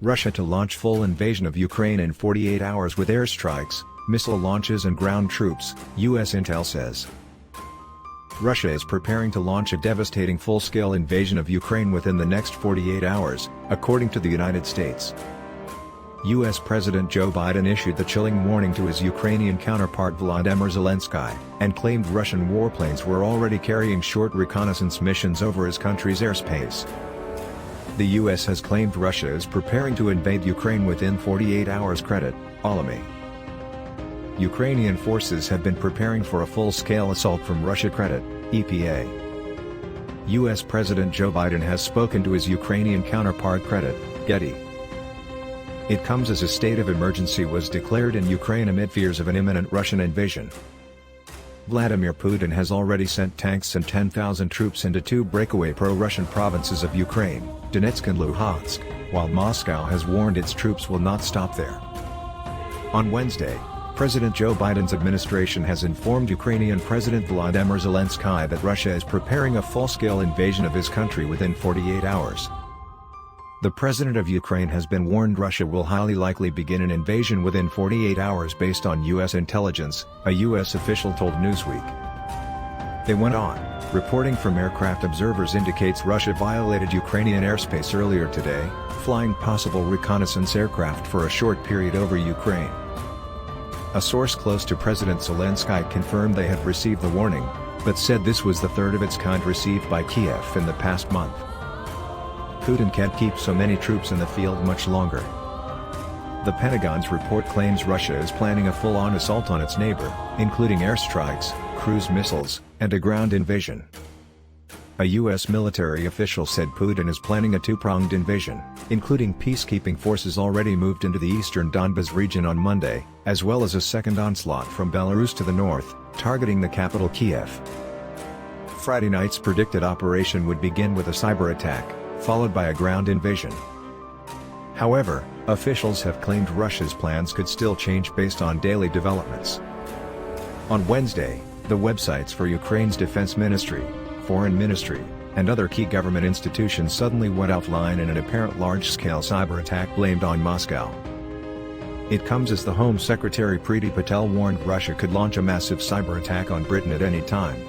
Russia to launch full invasion of Ukraine in 48 hours with airstrikes, missile launches and ground troops, U.S. intel says. Russia is preparing to launch a devastating full-scale invasion of Ukraine within the next 48 hours, according to the United States. U.S. President Joe Biden issued the chilling warning to his Ukrainian counterpart Volodymyr Zelenskyy, and claimed Russian warplanes were already carrying short reconnaissance missions over his country's airspace. The U.S. has claimed Russia is preparing to invade Ukraine within 48 hours. Credit, Alamy. Ukrainian forces have been preparing for a full-scale assault from Russia. Credit, EPA. U.S. President Joe Biden has spoken to his Ukrainian counterpart. Credit, Getty. It comes as a state of emergency was declared in Ukraine amid fears of an imminent Russian invasion. Vladimir Putin has already sent tanks and 10,000 troops into two breakaway pro-Russian provinces of Ukraine, Donetsk and Luhansk, while Moscow has warned its troops will not stop there. On Wednesday, President Joe Biden's administration has informed Ukrainian President Volodymyr Zelenskyy that Russia is preparing a full-scale invasion of his country within 48 hours. The president of Ukraine has been warned Russia will highly likely begin an invasion within 48 hours based on U.S. intelligence, a U.S. official told Newsweek. They went on, reporting from aircraft observers indicates Russia violated Ukrainian airspace earlier today, flying possible reconnaissance aircraft for a short period over Ukraine. A source close to President Zelenskyy confirmed they had received the warning, but said this was the third of its kind received by Kiev in the past month. Putin can't keep so many troops in the field much longer. The Pentagon's report claims Russia is planning a full-on assault on its neighbor, including airstrikes, cruise missiles, and a ground invasion. A U.S. military official said Putin is planning a two-pronged invasion, including peacekeeping forces already moved into the eastern Donbas region on Monday, as well as a second onslaught from Belarus to the north, targeting the capital Kiev. Friday night's predicted operation would begin with a cyber attack, followed by a ground invasion. However, officials have claimed Russia's plans could still change based on daily developments. On Wednesday, the websites for Ukraine's defense ministry, foreign ministry, and other key government institutions suddenly went offline in an apparent large-scale cyber attack blamed on Moscow. It comes as the Home Secretary Priti Patel warned Russia could launch a massive cyber attack on Britain at any time.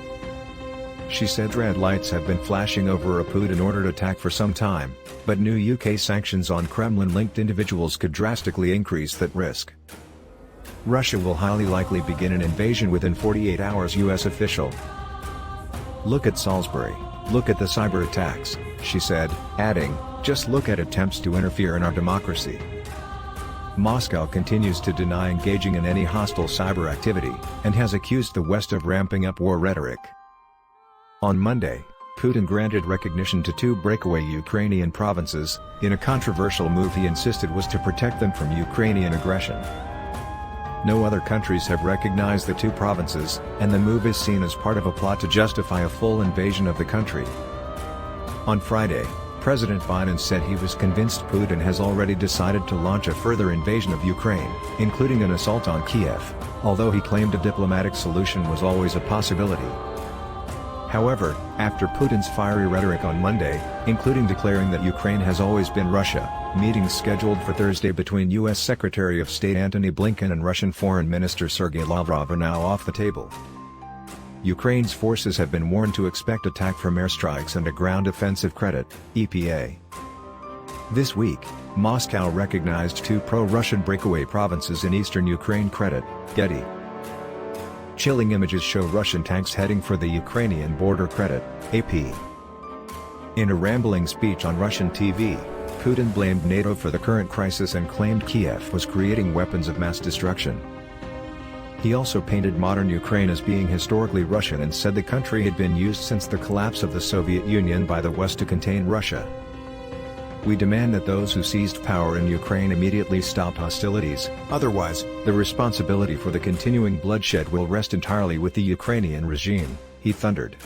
She said red lights have been flashing over a Putin-ordered attack for some time, but new UK sanctions on Kremlin-linked individuals could drastically increase that risk. Russia will highly likely begin an invasion within 48 hours, US official. Look at Salisbury, look at the cyber attacks, she said, adding, just look at attempts to interfere in our democracy. Moscow continues to deny engaging in any hostile cyber activity, and has accused the West of ramping up war rhetoric. On Monday, Putin granted recognition to two breakaway Ukrainian provinces, in a controversial move he insisted was to protect them from Ukrainian aggression. No other countries have recognized the two provinces, and the move is seen as part of a plot to justify a full invasion of the country. On Friday, President Biden said he was convinced Putin has already decided to launch a further invasion of Ukraine, including an assault on Kiev, although he claimed a diplomatic solution was always a possibility. However, after Putin's fiery rhetoric on Monday, including declaring that Ukraine has always been Russia, meetings scheduled for Thursday between U.S. Secretary of State Antony Blinken and Russian Foreign Minister Sergei Lavrov are now off the table. Ukraine's forces have been warned to expect attack from airstrikes and a ground offensive. Credit, EPA. This week, Moscow recognized two pro-Russian breakaway provinces in eastern Ukraine. Credit, Getty. Chilling images show Russian tanks heading for the Ukrainian border. Credit, AP. In a rambling speech on Russian TV, Putin blamed NATO for the current crisis and claimed Kiev was creating weapons of mass destruction. He also painted modern Ukraine as being historically Russian and said the country had been used since the collapse of the Soviet Union by the West to contain Russia. We demand that those who seized power in Ukraine immediately stop hostilities, otherwise, the responsibility for the continuing bloodshed will rest entirely with the Ukrainian regime, he thundered.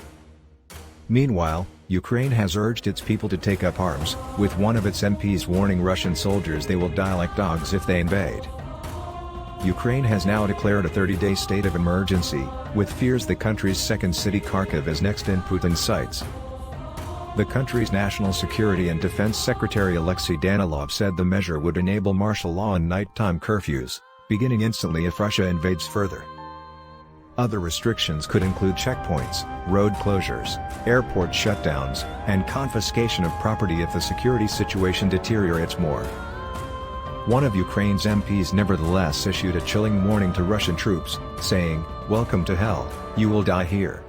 Meanwhile, Ukraine has urged its people to take up arms, with one of its MPs warning Russian soldiers they will die like dogs if they invade. Ukraine has now declared a 30-day state of emergency, with fears the country's second city Kharkiv is next in Putin's sights. The country's National Security and Defense Secretary Alexei Danilov said the measure would enable martial law and nighttime curfews, beginning instantly if Russia invades further. Other restrictions could include checkpoints, road closures, airport shutdowns, and confiscation of property if the security situation deteriorates more. One of Ukraine's MPs nevertheless issued a chilling warning to Russian troops, saying, "Welcome to hell, you will die here."